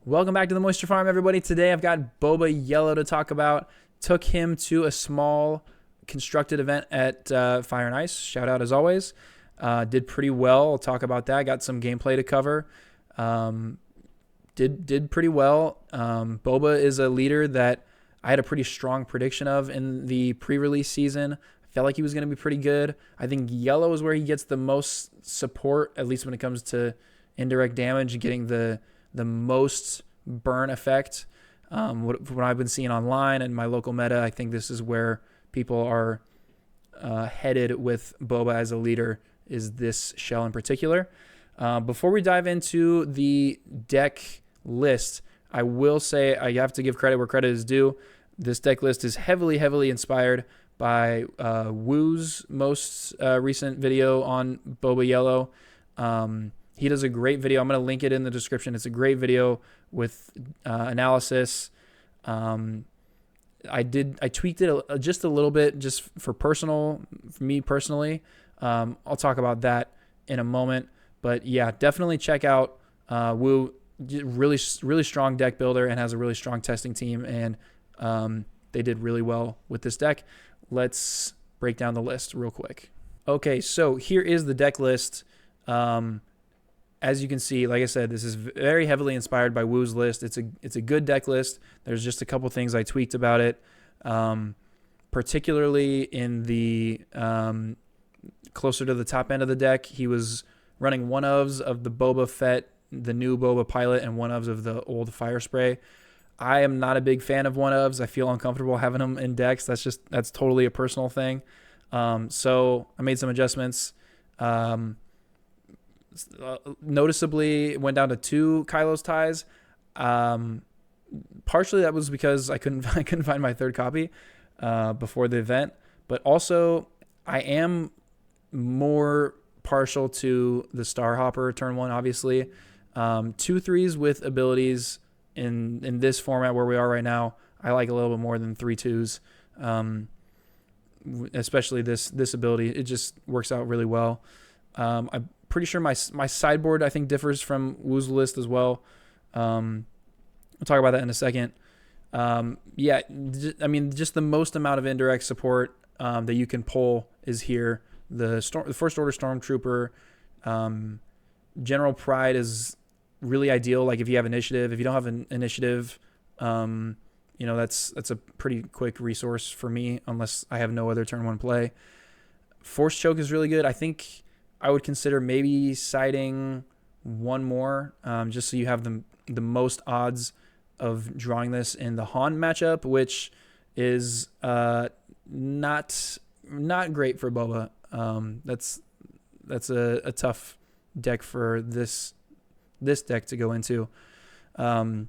Welcome back to the Moisture Farm, everybody. Today I've got Boba Yellow to talk about. Took him to a small constructed event at Fire and Ice. Shout out as always. Did pretty well. I'll talk about that. Got some gameplay to cover. Did pretty well. Boba is a leader that I had a pretty strong prediction of in the pre-release season. I felt like he was going to be pretty good. I think Yellow is where he gets the most support, at least when it comes to indirect damage, getting the most burn effect. What I've been seeing online and my local meta, I think this is where people are headed with Boba as a leader, is this shell in particular. Before we dive into the deck list, I will say I have to give credit where credit is due. This deck list is heavily inspired by Woo's most recent video on Boba Yellow. He does a great video. I'm going to link it in the description. It's a great video with analysis. I tweaked it just a little bit, just for me personally. I'll talk about that in a moment. But yeah, definitely check out Woo. Really strong deck builder and has a really strong testing team. And they did really well with this deck. Let's break down the list real quick. Okay, so here is the deck list. As you can see, like I said, this is very heavily inspired by Woo's list. It's a good deck list. There's just a couple things I tweaked about it, particularly in the closer to the top end of the deck. He was running one-ofs of the Boba Fett, the new Boba Pilot, and one-ofs of the old Fire Spray. I am not a big fan of one-ofs. I feel uncomfortable having them in decks. That's totally a personal thing. So I made some adjustments. Noticeably went down to 2 Kylo's ties. Partially that was because I couldn't find my third copy before the event, but also I am more partial to the Star Hopper turn 1, obviously. 2/3s with abilities in this format where we are right now, I like a little bit more than 3/2s. Especially this ability, it just works out really well. I'm pretty sure my sideboard, I think, differs from Woo's list as well. We'll talk about that in a second. Yeah, I mean, just the most amount of indirect support that you can pull is here. The First Order Stormtrooper, General Pride is really ideal. Like if you have initiative, if you don't have an initiative, that's a pretty quick resource for me unless I have no other turn 1 play. Force Choke is really good. I think I would consider maybe siding one more, just so you have the most odds of drawing this in the Han matchup, which is not great for Boba. That's a tough deck for this deck to go into. Went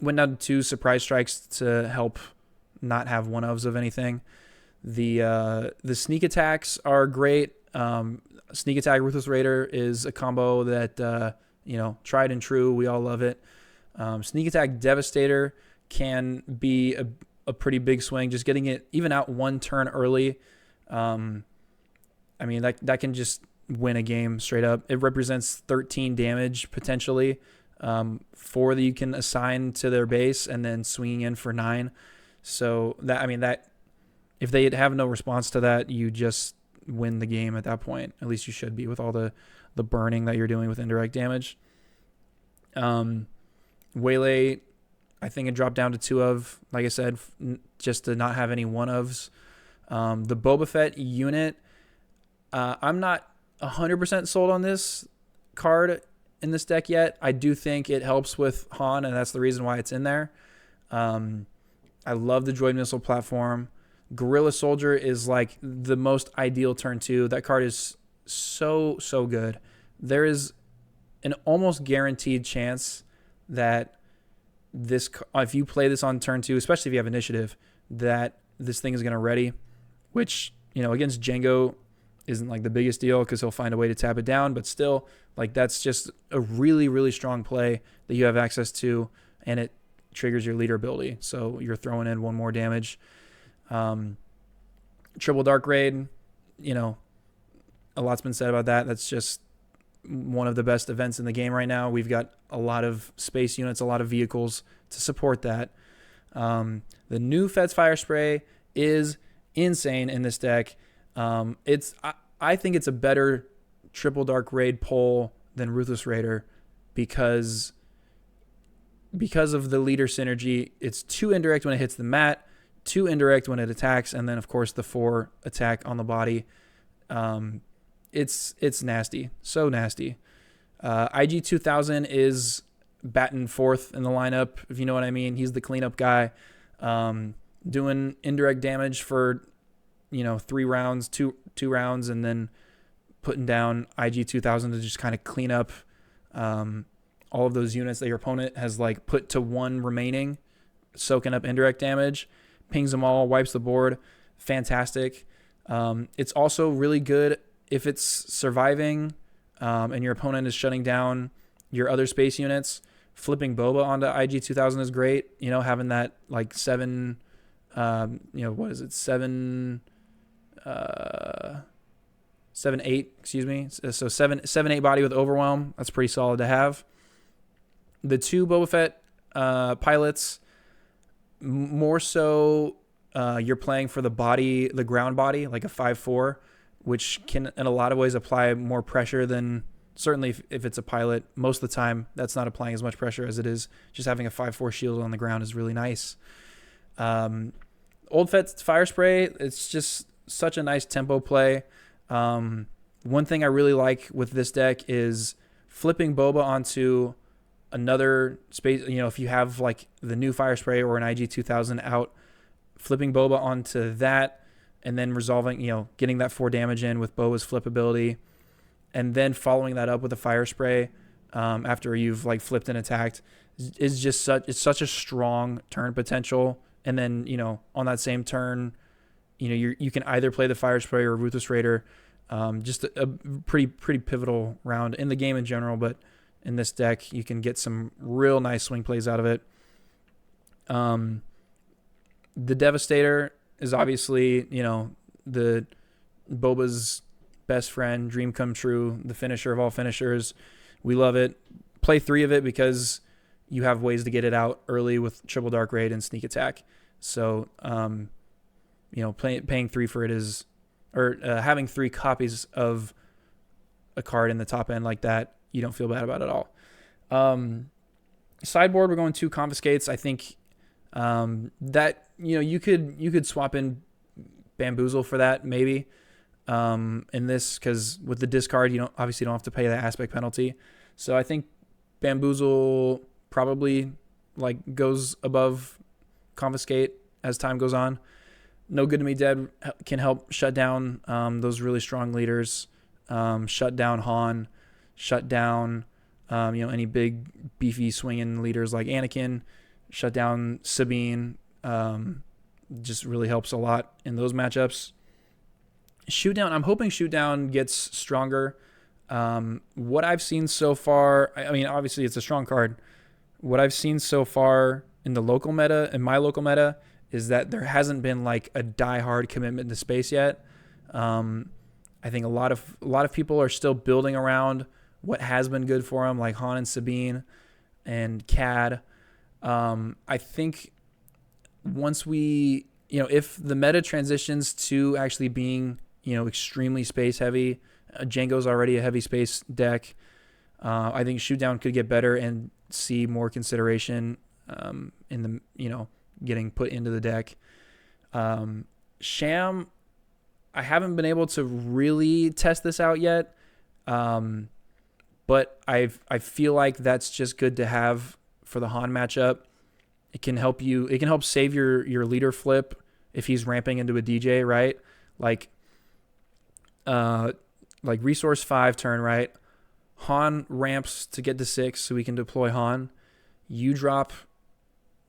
down to 2 surprise strikes to help not have one-ofs of anything. The sneak attacks are great. Sneak attack Ruthless Raider is a combo that tried and true. We all love it. Sneak attack Devastator can be a pretty big swing. Just getting it even out 1 turn early. I mean that can just win a game straight up. It represents 13 damage potentially. 4 that you can assign to their base and then swinging in for 9. So that if they have no response to that, you just win the game at that point. At least you should be with all the burning that you're doing with indirect damage. Waylay, I think it dropped down to 2 of, like I said, just to not have any one-ofs. The Boba Fett unit, I'm not 100% sold on this card in this deck yet. I do think it helps with Han, and that's the reason why it's in there. I love the Droid Missile platform. Guerrilla Soldier is like the most ideal turn 2. That card is so good. There is an almost guaranteed chance that if you play this on turn 2, especially if you have initiative, that this thing is going to ready, which, against Jango isn't like the biggest deal because he'll find a way to tap it down, but still, like, that's just a really strong play that you have access to, and it triggers your leader ability. So you're throwing in 1 more damage. Triple Dark Raid, a lot's been said about that. That's just one of the best events in the game right now. We've got a lot of space units, a lot of vehicles to support that. The new Feds Fire Spray is insane in this deck. I think it's a better Triple Dark Raid pull than Ruthless Raider because of the leader synergy. It's 2 indirect when it hits the mat, 2 indirect when it attacks, and then of course the 4 attack on the body. It's nasty, so nasty. IG 2000 is batting fourth in the lineup, if you know what I mean. He's the cleanup guy, doing indirect damage for 3 rounds, two rounds, and then putting down IG 2000 to just kind of clean up all of those units that your opponent has like put to 1 remaining, soaking up indirect damage, pings them all, wipes the board. Fantastic. It's also really good if it's surviving and your opponent is shutting down your other space units. Flipping Boba onto IG 2000 is great. Having that like 7, what is it? 7, 7/8, excuse me. So 7/8 body with Overwhelm. That's pretty solid to have. The 2 Boba Fett pilots, more so you're playing for the body, the ground body, like a 5/4, which can in a lot of ways apply more pressure than, certainly if it's a pilot. Most of the time that's not applying as much pressure as it is just having a 5/4 shield on the ground is really nice. Old Fett's Fire Spray, it's just such a nice tempo play. One thing I really like with this deck is flipping Boba onto another space. If you have like the new Fire Spray or an IG 2000 out, flipping Boba onto that and then resolving, getting that 4 damage in with Boba's flip ability, and then following that up with a Fire Spray after you've like flipped and attacked is just such a strong turn potential. And then, on that same turn, you can either play the Fire Spray or Ruthless Raider. Just a pretty pivotal round in the game in general, but in this deck you can get some real nice swing plays out of it. The Devastator is obviously, the Boba's best friend, dream come true, the finisher of all finishers. We love it. Play 3 of it because you have ways to get it out early with Triple Dark Raid and Sneak Attack. So, paying 3 for it is, or having 3 copies of a card in the top end like that, you don't feel bad about it at all. Sideboard, we're going 2 Confiscates. I think that you could swap in Bamboozle for that maybe in this, because with the discard you obviously don't have to pay that aspect penalty. So I think Bamboozle probably like goes above Confiscate as time goes on. No Good to Me Dead can help shut down those really strong leaders, shut down Han, shut down any big beefy swinging leaders like Anakin, shut down Sabine. Just really helps a lot in those matchups. Shootdown, I'm hoping Shootdown gets stronger. What I've seen so far, I mean, obviously it's a strong card. What I've seen so far in the local meta, in my local meta, is that there hasn't been like a die-hard commitment to space yet. I think a lot of people are still building around what has been good for them, like Han and Sabine and Cad. I think once we, if the meta transitions to actually being, extremely space heavy, Django's already a heavy space deck. I think Shootdown could get better and see more consideration in the, getting put into the deck. Sham, I haven't been able to really test this out yet, but I feel like that's just good to have for the Han matchup. It can help save your leader flip if he's ramping into a DJ, right? Like resource 5 turn, right? Han ramps to get to 6 so we can deploy Han. You drop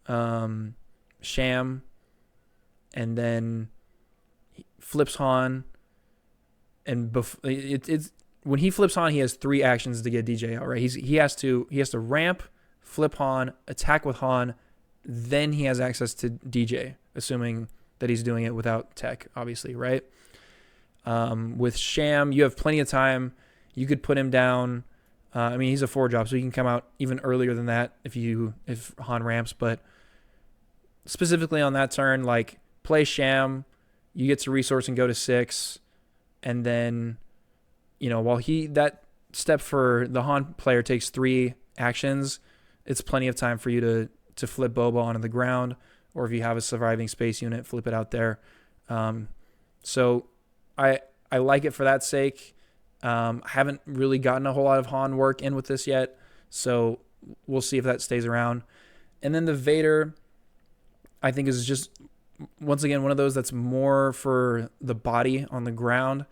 Sham, and then flips Han, and it's when he flips Han, he has 3 actions to get DJ out, right? He has to ramp, flip Han, attack with Han, then he has access to DJ, assuming that he's doing it without tech, obviously, right? With Sham, you have plenty of time. You could put him down. I mean, he's a 4-drop, so he can come out even earlier than that if Han ramps. But specifically on that turn, like play Sham, you get to resource and go to 6, and then while that step for the Han player takes 3 actions, it's plenty of time for you to flip Boba onto the ground, or if you have a surviving space unit, flip it out there. So I like it for that sake. I haven't really gotten a whole lot of Han work in with this yet, so we'll see if that stays around. And then the Vader, I think, is just, once again, one of those that's more for the body on the ground.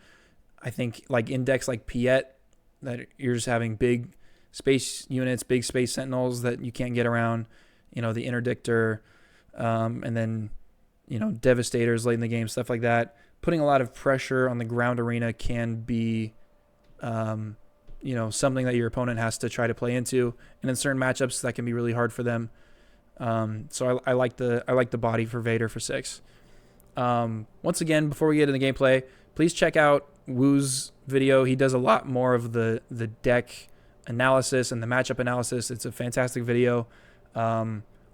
I think like index like Piet, that you're just having big space units, big space sentinels that you can't get around, the interdictor, and then, devastators late in the game, stuff like that. Putting a lot of pressure on the ground arena can be something that your opponent has to try to play into, and in certain matchups that can be really hard for them. So I like the body for Vader for 6. Once again, before we get into the gameplay, please check out Woo's video. He does a lot more of the deck analysis and the matchup analysis. It's a fantastic video.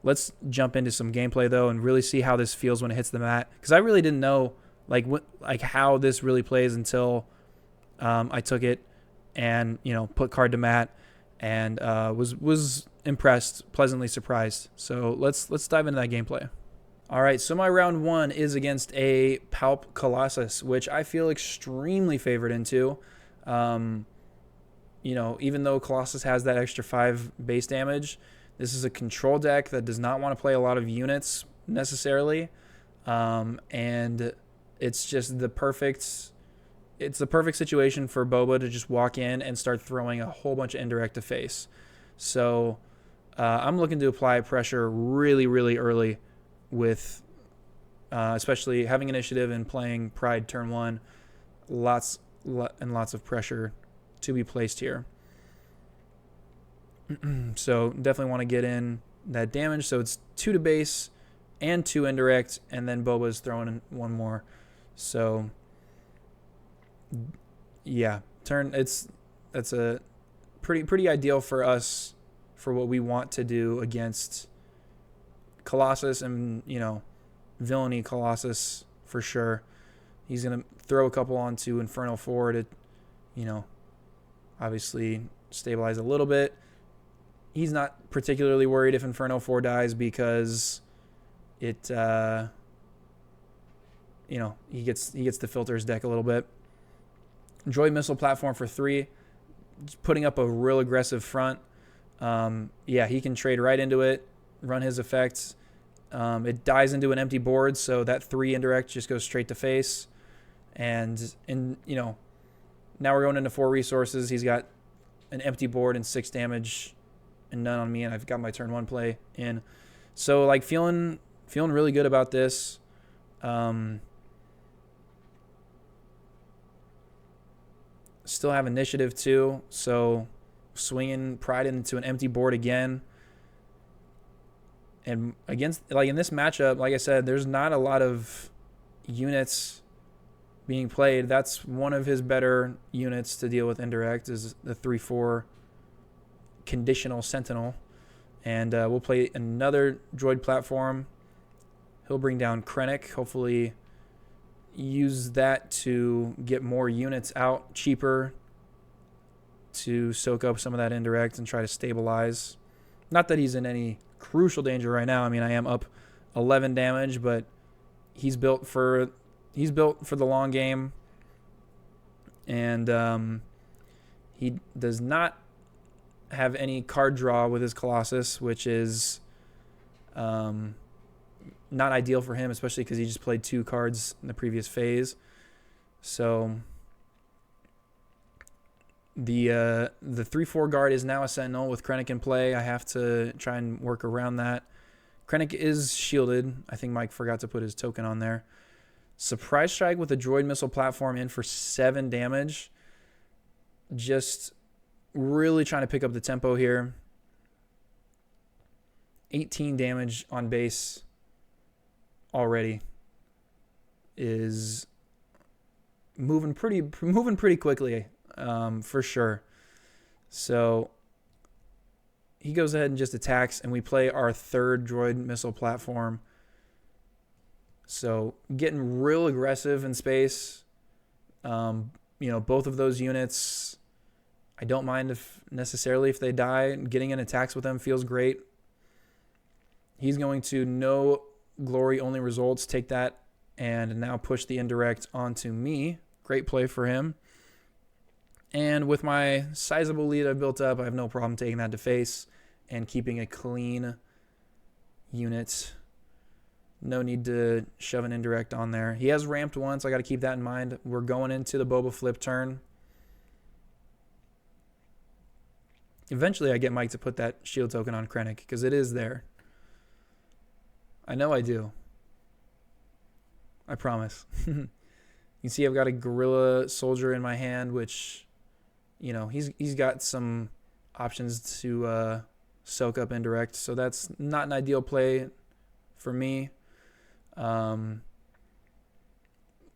Let's jump into some gameplay though and really see how this feels when it hits the mat, because I really didn't know like how this really plays until I took it and put card to mat, and was impressed, pleasantly surprised. So let's dive into that gameplay. All right, so my round 1 is against a Palp Colossus, which I feel extremely favored into. Even though Colossus has that extra 5 base damage, this is a control deck that does not want to play a lot of units necessarily, and it's just the perfect situation for Boba to just walk in and start throwing a whole bunch of indirect to face. So I'm looking to apply pressure really, really early with especially having initiative and playing Pride turn 1. Lots of pressure to be placed here. So definitely want to get in that damage. So it's 2 to base and 2 indirect, and then Boba's throwing in 1 more. So yeah, that's a pretty ideal for us for what we want to do against Colossus, and villainy Colossus for sure. He's gonna throw a couple onto Inferno 4 to obviously stabilize a little bit. He's not particularly worried if Inferno 4 dies, because it he gets to filter his deck a little bit. Droid missile platform for 3, just putting up a real aggressive front. He can trade right into it, run his effects. It dies into an empty board, so that 3 indirect just goes straight to face. And now we're going into 4 resources. He's got an empty board and 6 damage and none on me, and I've got my turn 1 play in. So like feeling really good about this. Still have initiative too, so swinging Pride into an empty board again. And against, in this matchup, like I said, there's not a lot of units being played. That's one of his better units to deal with indirect, is the 3/4 conditional sentinel. And we'll play another droid platform. He'll bring down Krennic, hopefully use that to get more units out cheaper to soak up some of that indirect and try to stabilize. Not that he's in any crucial danger right now. I mean, I am up 11 damage, but he's built for the long game, and he does not have any card draw with his Colossus, which is not ideal for him, especially because he just played 2 cards in the previous phase. So the 3/4 guard is now a sentinel with Krennic in play. I have to try and work around that. Krennic is shielded. I think Mike forgot to put his token on there. Surprise strike with a droid missile platform in for 7 damage. Just really trying to pick up the tempo here. 18 damage on base already is moving pretty quickly. for sure. So he goes ahead and just attacks, and we play our third droid missile platform. So getting real aggressive in space. Both of those units, I don't mind if they die. Getting in attacks with them feels great. He's going to no glory, only results. Take that and now push the indirect onto me. Great play for him. And with my sizable lead I've built up, I have no problem taking that to face and keeping a clean unit. No need to shove an indirect on there. He has ramped once. I got to keep that in mind. We're going into the Boba flip turn. Eventually I get Mike to put that shield token on Krennic because it is there. I know I do. I promise. You can see I've got a gorilla soldier in my hand, which, he's got some options to soak up indirect. So that's not an ideal play for me. I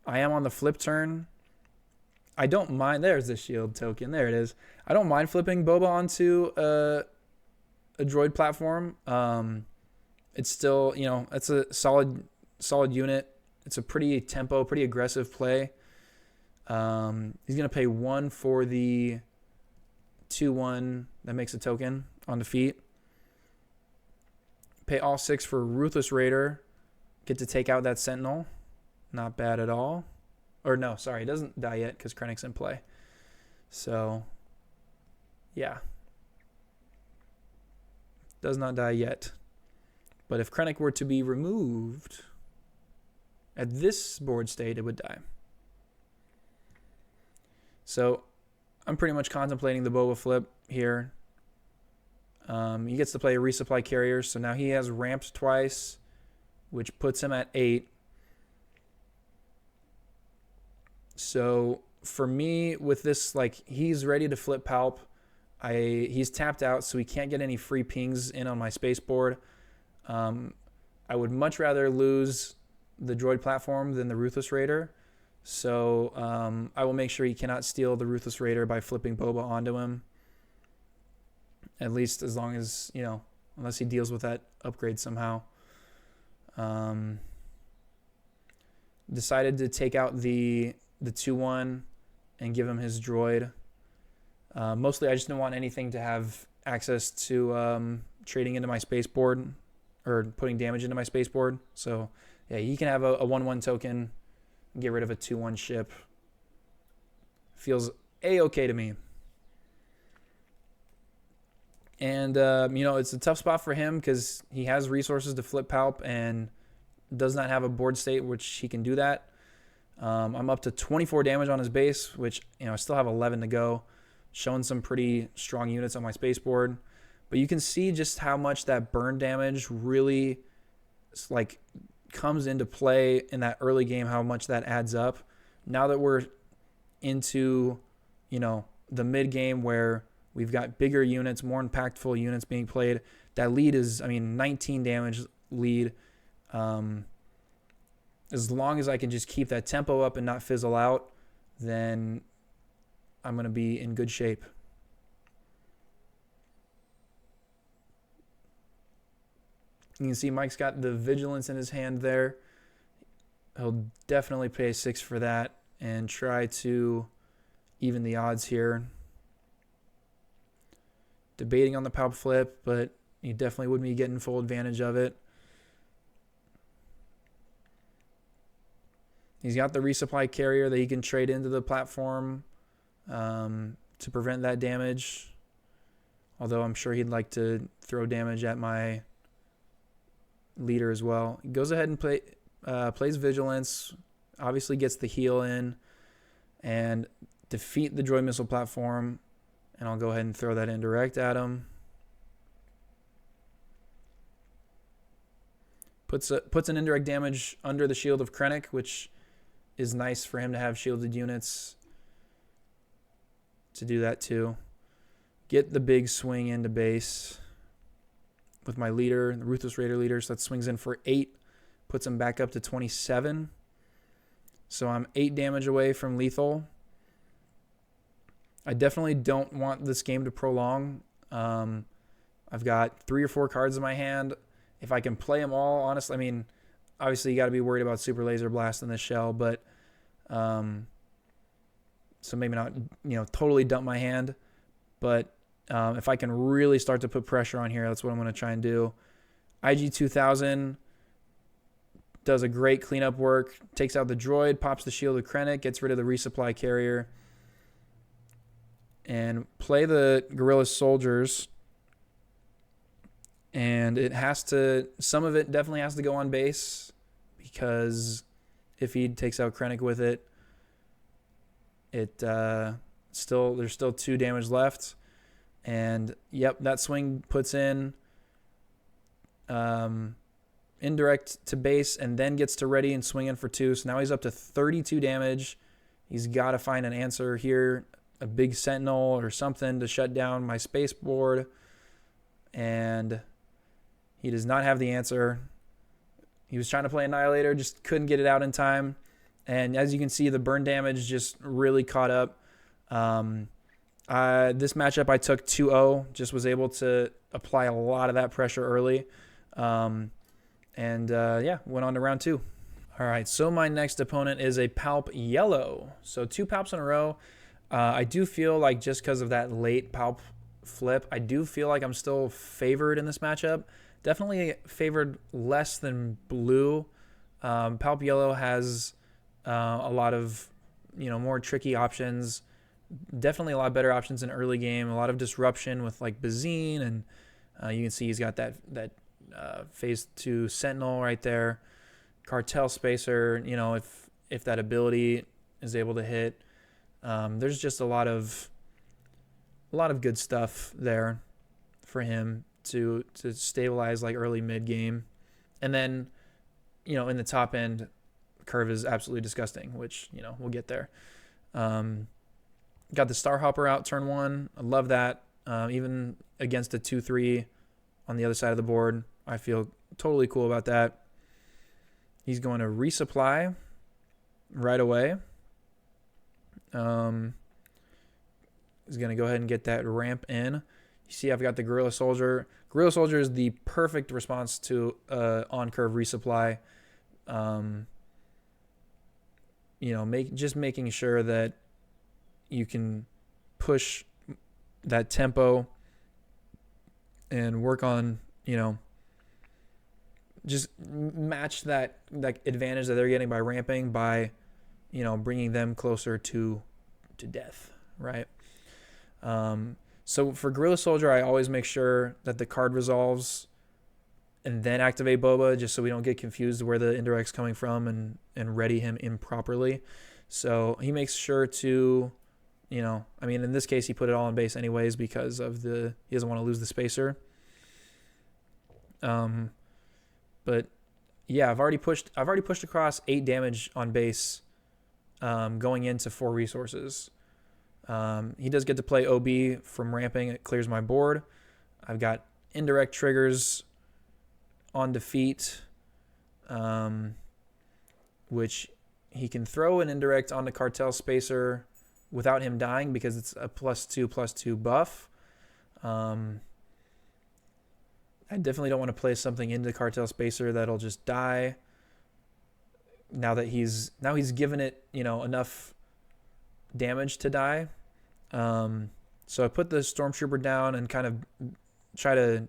am on the flip turn. I don't mind. There's the shield token. There it is. I don't mind flipping Boba onto a droid platform. It's still, it's a solid unit. It's a pretty aggressive play. He's going to pay 1 for the 2-1 that makes a token on defeat. Pay all 6 for Ruthless Raider. Get to take out that Sentinel. Not bad at all. Or no, sorry, it doesn't die yet because Krennic's in play. So, yeah. Does not die yet. But if Krennic were to be removed at this board state, it would die. So I'm pretty much contemplating the Boba flip here. He gets to play a resupply carrier, so now he has ramped twice, which puts him at 8. So for me, with this, he's ready to flip Palp. He's tapped out, so he can't get any free pings in on my spaceport. I would much rather lose the droid platform than the Ruthless Raider. So I will make sure he cannot steal the Ruthless Raider by flipping Boba onto him. At least as long as, unless he deals with that upgrade somehow. Decided to take out the 2-1 and give him his droid. Mostly I just didn't want anything to have access to trading into my spaceport or putting damage into my spaceport. So yeah, he can have a 1-1 token, get rid of a 2-1 ship. Feels A-okay to me. And, it's a tough spot for him because he has resources to flip Palp and does not have a board state which he can do that. I'm up to 24 damage on his base, which, I still have 11 to go. Showing some pretty strong units on my spaceport. But you can see just how much that burn damage really, comes into play in that early game, how much that adds up. Now that we're into, the mid-game where we've got bigger units, more impactful units being played, that lead is, 19 damage lead. As long as I can just keep that tempo up and not fizzle out, then I'm going to be in good shape. You can see Mike's got the Vigilance in his hand there. He'll definitely pay 6 for that and try to even the odds here. Debating on the Palp flip, but he definitely would be getting full advantage of it. He's got the resupply carrier that he can trade into the platform to prevent that damage. Although I'm sure he'd like to throw damage at my leader as well. He goes ahead and plays Vigilance. Obviously gets the heal in. And defeat the droid missile platform. And I'll go ahead and throw that indirect at him. Puts an indirect damage under the shield of Krennic, which is nice for him to have shielded units to do that too. Get the big swing into base with my leader, the Ruthless Raider leader. So that swings in for 8, puts him back up to 27. So I'm 8 damage away from lethal. I definitely don't want this game to prolong. I've got 3 or 4 cards in my hand. If I can play them all, honestly, I mean, obviously you got to be worried about Super Laser Blast in this shell, but so maybe not, totally dump my hand. But if I can really start to put pressure on here, that's what I'm going to try and do. IG 2000 does a great cleanup work, takes out the droid, pops the shield of Krennic, gets rid of the resupply carrier, and play the Guerrilla Soldiers. And some of it definitely has to go on base, because if he takes out Krennic with it, there's still 2 damage left. And yep, that swing puts in indirect to base and then gets to ready and swing in for 2. So now he's up to 32 damage. He's got to find an answer here, a big sentinel or something to shut down my space board. And he does not have the answer. He was trying to play Annihilator, just couldn't get it out in time. And as you can see, the burn damage just really caught up. This matchup I took 2-0, just was able to apply a lot of that pressure early. Went on to round 2. All right, so my next opponent is a Palp Yellow. So 2 Palps in a row. I do feel like just because of that late Palp flip, I do feel like I'm still favored in this matchup. Definitely favored less than blue. Palp Yellow has a lot of more tricky options. Definitely a lot better options in early game. A lot of disruption with like Bazine, and you can see he's got that phase 2 Sentinel right there. Cartel Spacer. If that ability is able to hit, there's just a lot of good stuff there for him to stabilize like early mid game. And then in the top end, curve is absolutely disgusting, which we'll get there. Got the Star Hopper out turn 1. I love that. Even against a 2-3 on the other side of the board, I feel totally cool about that. He's going to resupply right away. He's going to go ahead and get that ramp in. You see I've got the Guerrilla Soldier. Guerrilla Soldier is the perfect response to on-curve resupply. Making sure that you can push that tempo and work on, just match that advantage that they're getting by ramping, by, bringing them closer to death, right? So for Guerrilla Soldier, I always make sure that the card resolves and then activate Boba, just so we don't get confused where the indirect's coming from and ready him improperly. So he makes sure to, in this case, he put it all on base anyways because of he doesn't want to lose the spacer. But yeah, I've already pushed across 8 damage on base, going into 4 resources. He does get to play OB from ramping. It clears my board. I've got indirect triggers on defeat, which he can throw an indirect on the Cartel Spacer without him dying because it's a +2/+2 buff. I definitely don't want to play something into Cartel Spacer that'll just die. Now he's given it, enough damage to die. So I put the Stormtrooper down and kind of try to,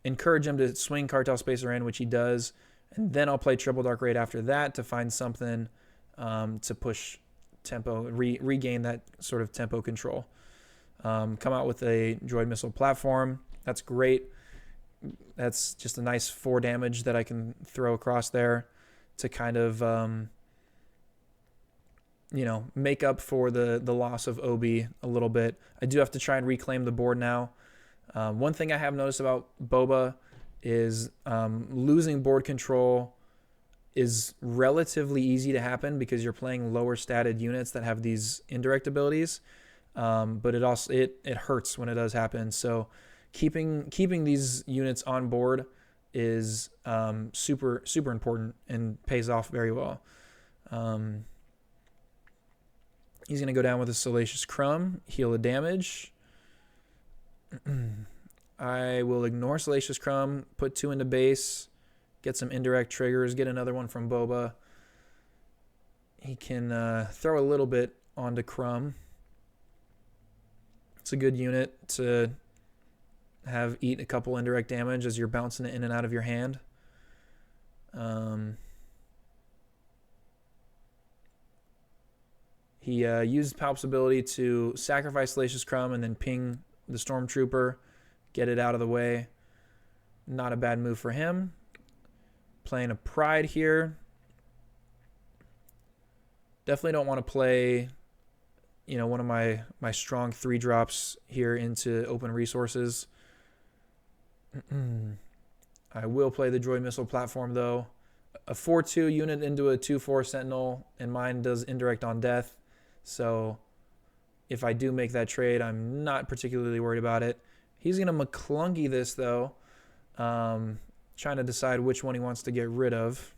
encourage him to swing Cartel Spacer in, which he does. And then I'll play Triple Dark Raid after that to find something to push tempo, regain that sort of tempo control. Come out with a droid missile platform. That's great. That's just a nice 4 damage that I can throw across there to kind of, make up for the loss of OB a little bit. I do have to try and reclaim the board now. One thing I have noticed about Boba is losing board control is relatively easy to happen because you're playing lower statted units that have these indirect abilities. But it hurts when it does happen. So keeping these units on board is super important and pays off very well. He's going to go down with a Salacious Crumb, heal the damage. I will ignore Salacious Crumb, put 2 into base, get some indirect triggers, get another one from Boba. He can throw a little bit onto Crumb. It's a good unit to have eat a couple indirect damage as you're bouncing it in and out of your hand. He used Palp's ability to sacrifice Salacious Crumb and then ping the Stormtrooper, get it out of the way. Not a bad move for him. Playing a Pride here. Definitely don't want to play, one of my strong 3-drops here into open resources. I will play the Droid Missile Platform, though. A 4-2 unit into a 2-4 Sentinel, and mine does indirect on death. So if I do make that trade, I'm not particularly worried about it. He's going to McClunky this, though. Trying to decide which one he wants to get rid of.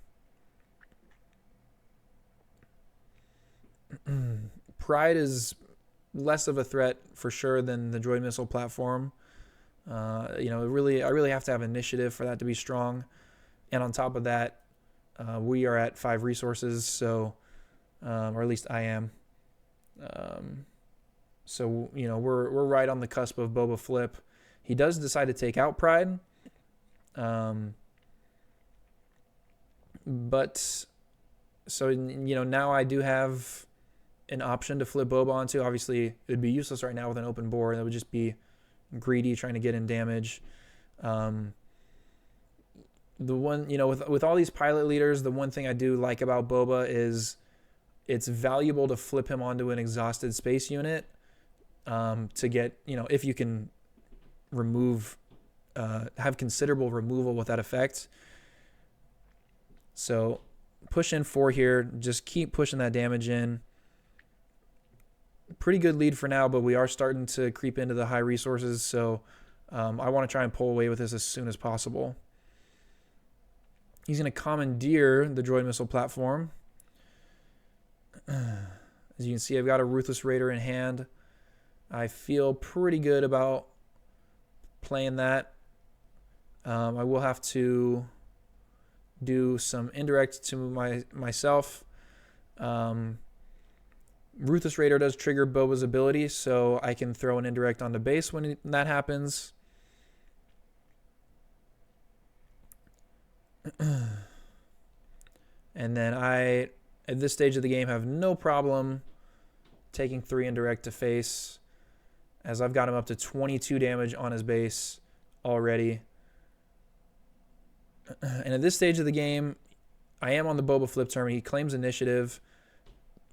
Pride is less of a threat for sure than the Droid Missile Platform. I really have to have initiative for that to be strong. And on top of that, we are at 5 resources, so or at least I am. So we're right on the cusp of Boba flip. He does decide to take out Pride, but so now I do have an option to flip Boba onto. Obviously, it would be useless right now with an open board. That would just be greedy trying to get in damage. The one, with all these pilot leaders, the one thing I do like about Boba is it's valuable to flip him onto an exhausted space unit to get, if you can have considerable removal with that effect. So push in 4 here. Just keep pushing that damage in. Pretty good lead for now, but we are starting to creep into the high resources, so I want to try and pull away with this as soon as possible. He's going to commandeer the Droid Missile Platform. As you can see, I've got a Ruthless Raider in hand. I feel pretty good about playing that. I will have to do some indirect to myself. Ruthless Raider does trigger Boba's ability, so I can throw an indirect onto base when that happens. And then I, at this stage of the game, have no problem taking 3 indirect to face, as I've got him up to 22 damage on his base already. And at this stage of the game, I am on the Boba flip turn. He claims initiative.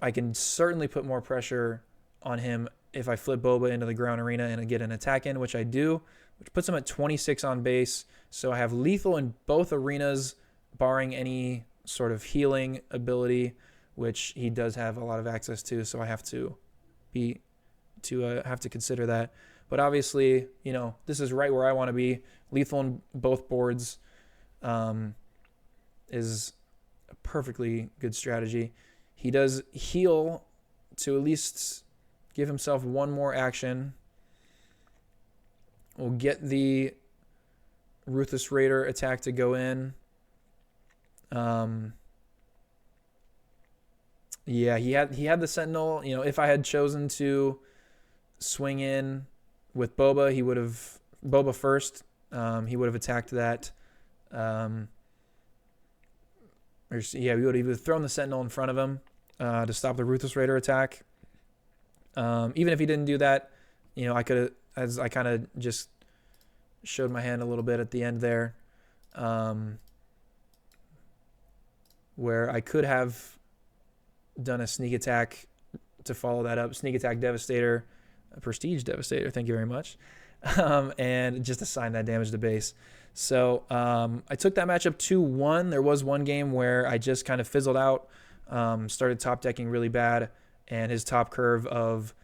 I can certainly put more pressure on him if I flip Boba into the ground arena and get an attack in, which I do, which puts him at 26 on base. So I have lethal in both arenas, barring any sort of healing ability, which he does have a lot of access to. So I have to consider that. But obviously, this is right where I want to be. Lethal in both boards is a perfectly good strategy. He does heal to at least give himself one more action. We'll get the Ruthless Raider attack to go in. Yeah, he had the Sentinel. If I had chosen to swing in with Boba, he would have Boba first. He would have attacked that. We would have thrown the Sentinel in front of him to stop the Ruthless Raider attack. Even if he didn't do that, I could have, as I kind of just showed my hand a little bit at the end there, where I could have done a sneak attack to follow that up. Sneak attack Devastator, Prestige Devastator, thank you very much, and just assign that damage to base. So I took that matchup 2-1. There was one game where I just kind of fizzled out, started top decking really bad, and his top curve of,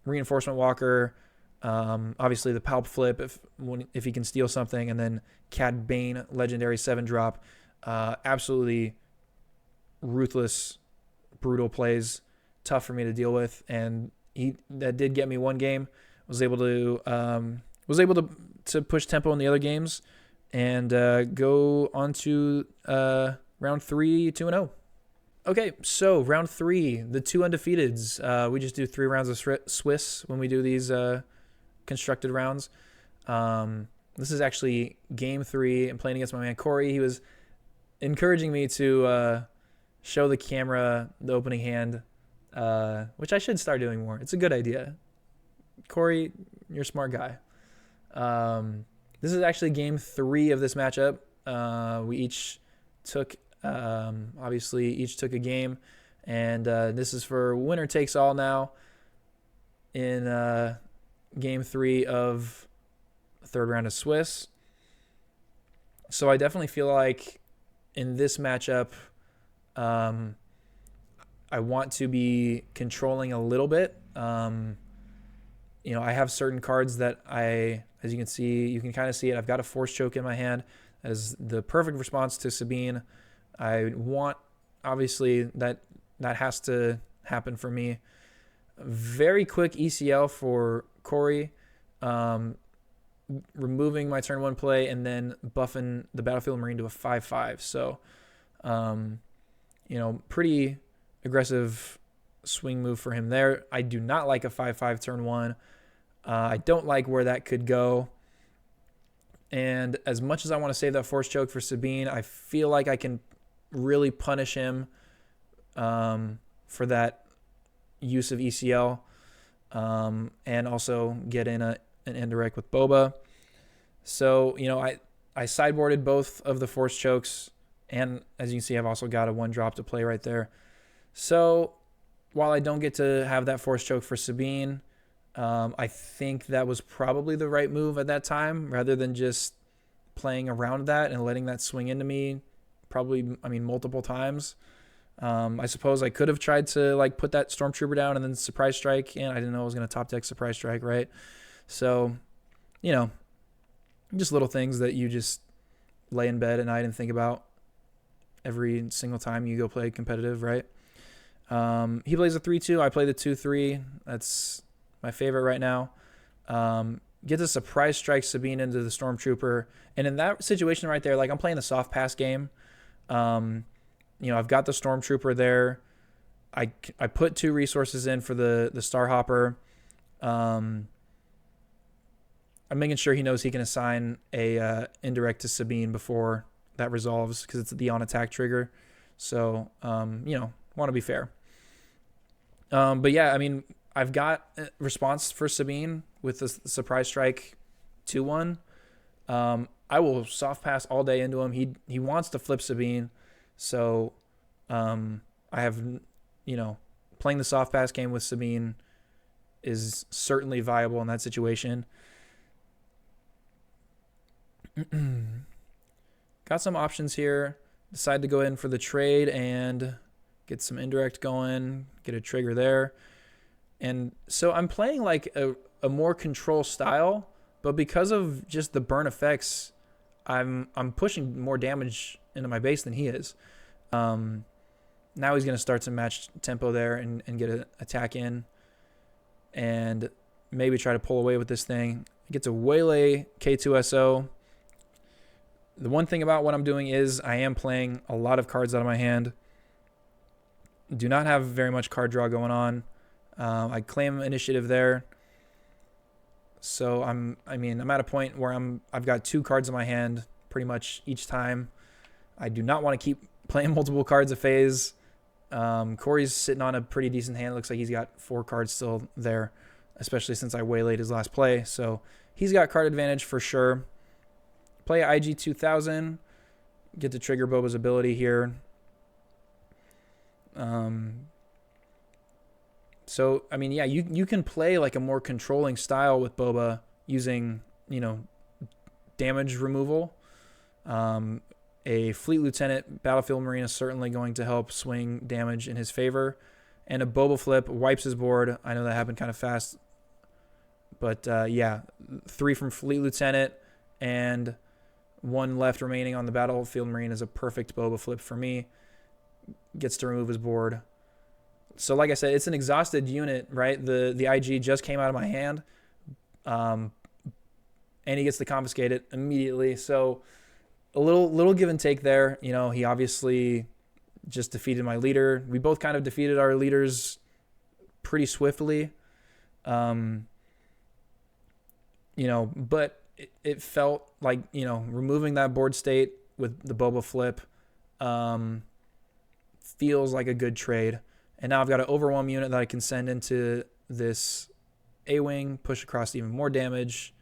Reinforcement Walker, obviously the Palp flip if he can steal something, and then Cad Bane legendary 7-drop, absolutely ruthless, brutal plays tough for me to deal with, and that did get me one game. Was able to push tempo in the other games and go on to round 3, 2-0. Okay, so round 3, the 2 undefeateds. We just do 3 rounds of Swiss when we do these constructed rounds. This is actually game 3. I'm playing against my man Corey. He was encouraging me to show the camera the opening hand, which I should start doing more. It's a good idea. Corey, you're a smart guy. This is actually game 3 of this matchup. We each took, each took a game, and this is for winner takes all now in game 3 of the 3rd round of Swiss. So I definitely feel like in this matchup, I want to be controlling a little bit. I have certain cards that as you can see, you can kind of see it. I've got a Force Choke in my hand as the perfect response to Sabine. I want, obviously, that has to happen for me. Very quick ECL for Corey, removing my turn 1 play and then buffing the Battlefield Marine to a 5/5. So, pretty aggressive swing move for him there. I do not like a 5/5 turn 1. I don't like where that could go. And as much as I want to save that Force Choke for Sabine, I feel like I can really punish him for that use of ECL, and also get in an indirect with Boba. So, I sideboarded both of the Force Chokes, and as you can see, I've also got a 1-drop to play right there. So while I don't get to have that Force Choke for Sabine, I think that was probably the right move at that time, rather than just playing around that and letting that swing into me multiple times. I suppose I could have tried to put that Stormtrooper down and then Surprise Strike in. I didn't know I was going to top deck Surprise Strike, right? So, just little things that you just lay in bed at night and think about every single time you go play competitive, right? He plays a 3-2. I play the 2-3. That's my favorite right now. Get to Surprise Strike Sabine into the Stormtrooper. And in that situation right there, I'm playing the soft pass game. I've got the Stormtrooper there. I put 2 resources in for the Starhopper. I'm making sure he knows he can assign a indirect to Sabine before that resolves, because it's the on attack trigger. So, want to be fair. But yeah, I've got a response for Sabine with the Surprise Strike 2-1. I will soft pass all day into him. He wants to flip Sabine. So I have, playing the soft pass game with Sabine is certainly viable in that situation. Got some options here. Decide to go in for the trade and get some indirect going, get a trigger there. And so I'm playing a more control style, but because of just the burn effects, I'm pushing more damage into my base than he is. Now he's going to start to match tempo there and get an attack in and maybe try to pull away with this thing. Get to waylay K2SO. The one thing about what I'm doing is I am playing a lot of cards out of my hand. Do not have very much card draw going on. I claim initiative there. So I'm at a point where I've got 2 cards in my hand pretty much each time. I do not want to keep playing multiple cards a phase. Corey's sitting on a pretty decent hand. It looks like he's got 4 cards still there, especially since I waylaid his last play. So he's got card advantage for sure. Play IG 2000. Get to trigger Boba's ability here. So, you can play a more controlling style with Boba using, damage removal. A Fleet Lieutenant Battlefield Marine is certainly going to help swing damage in his favor. And a Boba flip wipes his board. I know that happened kind of fast. But, 3 from Fleet Lieutenant and 1 left remaining on the Battlefield Marine is a perfect Boba flip for me. Gets to remove his board. So like I said, it's an exhausted unit, right? The IG just came out of my hand, and he gets to confiscate it immediately. So a little give and take there. He obviously just defeated my leader. We both kind of defeated our leaders pretty swiftly. But it felt like, removing that board state with the Boba flip feels like a good trade. And now I've got an overwhelm unit that I can send into this A-Wing, push across even more damage.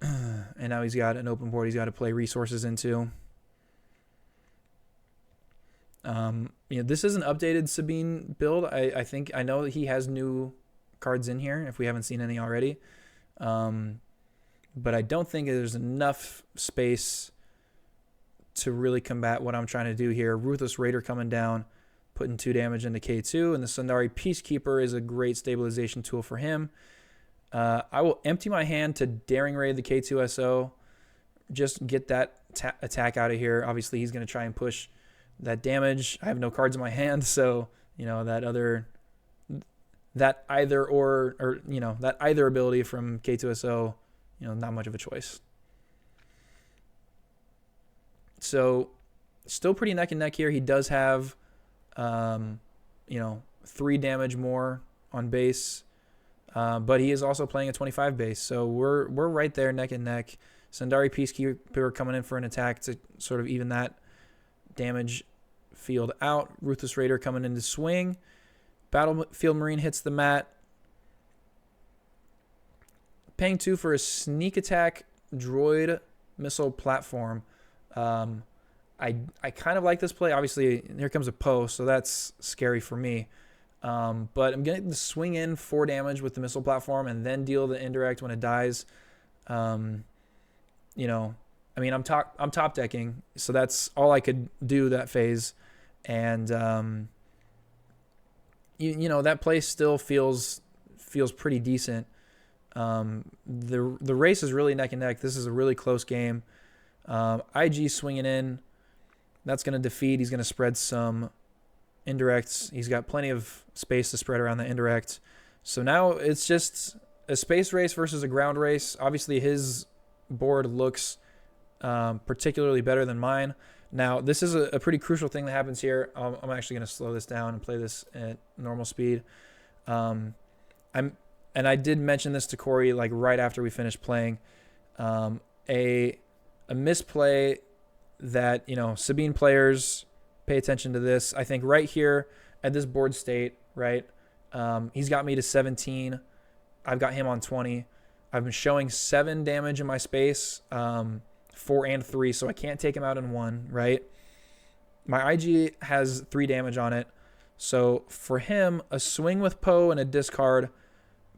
And now he's got an open board he's got to play resources into. This is an updated Sabine build. I know that he has new cards in here if we haven't seen any already. But I don't think there's enough space to really combat what I'm trying to do here. Ruthless Raider coming down, putting 2 damage into K2, and the Sundari Peacekeeper is a great stabilization tool for him. I will empty my hand to Daring Raid the K2SO, just get that attack out of here. Obviously, he's going to try and push that damage. I have no cards in my hand, so that either ability from K2SO, not much of a choice. So still pretty neck and neck here. He does have 3 damage more on base, but he is also playing a 25 base, so we're right there neck and neck. Sundari Peacekeeper coming in for an attack to sort of even that damage field out. Ruthless Raider coming in to swing. Battlefield Marine hits the mat. Paying 2 for a sneak attack droid missile platform. I kind of like this play. Obviously, here comes a Poe, so that's scary for me. But I'm going to swing in 4 damage with the missile platform and then deal the indirect when it dies. I'm top decking, so that's all I could do that phase. And that play still feels pretty decent. The race is really neck and neck. This is a really close game. IG swinging in. That's going to defeat. He's going to spread some indirects. He's got plenty of space to spread around the indirect. So now it's just a space race versus a ground race. Obviously, his board looks particularly better than mine. Now, this is a pretty crucial thing that happens here. I'm actually going to slow this down and play this at normal speed. And I did mention this to Corey like right after we finished playing. A misplay that, Sabine players pay attention to this. I think right here at this board state, right, he's got me to 17. I've got him on 20. I've been showing 7 damage in my space, 4 and 3, so I can't take him out in 1, right? My IG has 3 damage on it. So for him, a swing with Poe and a discard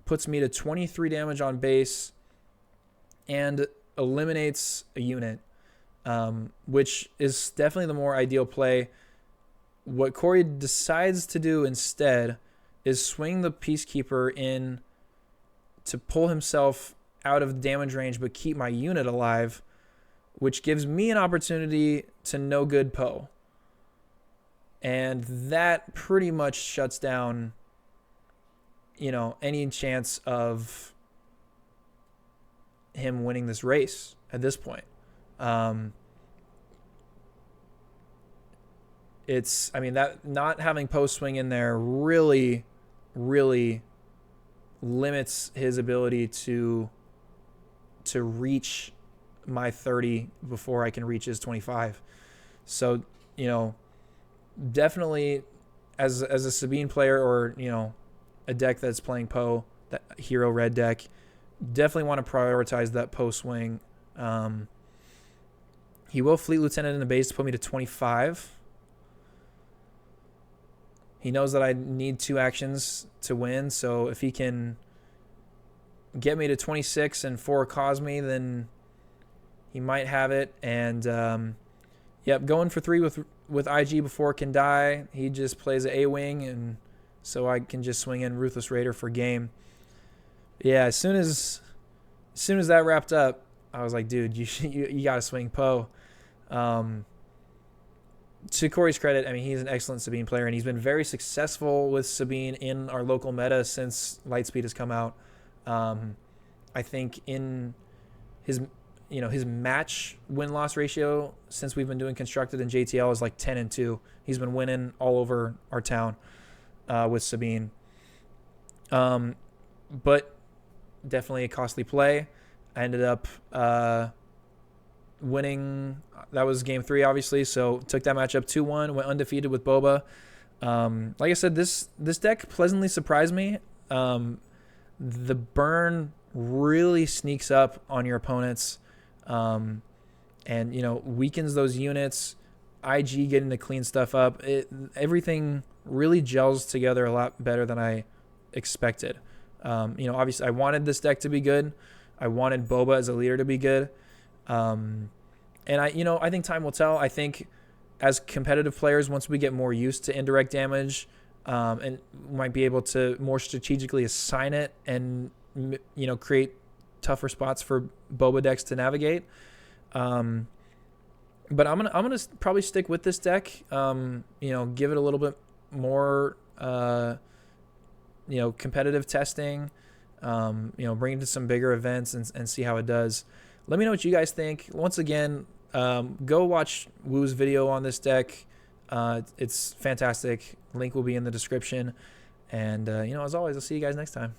puts me to 23 damage on base and eliminates a unit, which is definitely the more ideal play. What Corey decides to do instead is swing the Peacekeeper in to pull himself out of damage range but keep my unit alive, which gives me an opportunity to no good Poe. And that pretty much shuts down, any chance of him winning this race at this point. That not having Poe swing in there really, really limits his ability to reach my 30 before I can reach his 25. So, definitely as a Sabine player or, a deck that's playing Poe, that hero red deck, definitely want to prioritize that Poe swing. He will Fleet Lieutenant in the base to put me to 25. He knows that I need 2 actions to win, so if he can get me to 26 and 4 cause me, then he might have it. And going for 3 with IG before it can die. He just plays an A-Wing, and so I can just swing in Ruthless Raider for game. Yeah, as soon as that wrapped up, I was like, dude, you got to swing Poe. to Corey's credit, I mean, he's an excellent Sabine player, and he's been very successful with Sabine in our local meta since Lightspeed has come out. I think in his his match win-loss ratio since we've been doing constructed in JTL is like 10-2. He's been winning all over our town with Sabine. But definitely a costly play. I ended up winning. That was game 3, obviously. So took that matchup 2-1. Went undefeated with Boba. Like I said, this deck pleasantly surprised me. The burn really sneaks up on your opponents, and weakens those units. IG getting to clean stuff up. Everything really gels together a lot better than I expected. Obviously I wanted this deck to be good. I wanted Boba as a leader to be good. And I think time will tell. I think as competitive players, once we get more used to indirect damage, and might be able to more strategically assign it and, create tougher spots for Boba decks to navigate. But I'm gonna probably stick with this deck. Give it a little bit more, competitive testing. Bring it to some bigger events and see how it does. Let me know what you guys think. Once again, go watch Woo's video on this deck. It's fantastic. Link will be in the description. And as always, I'll see you guys next time.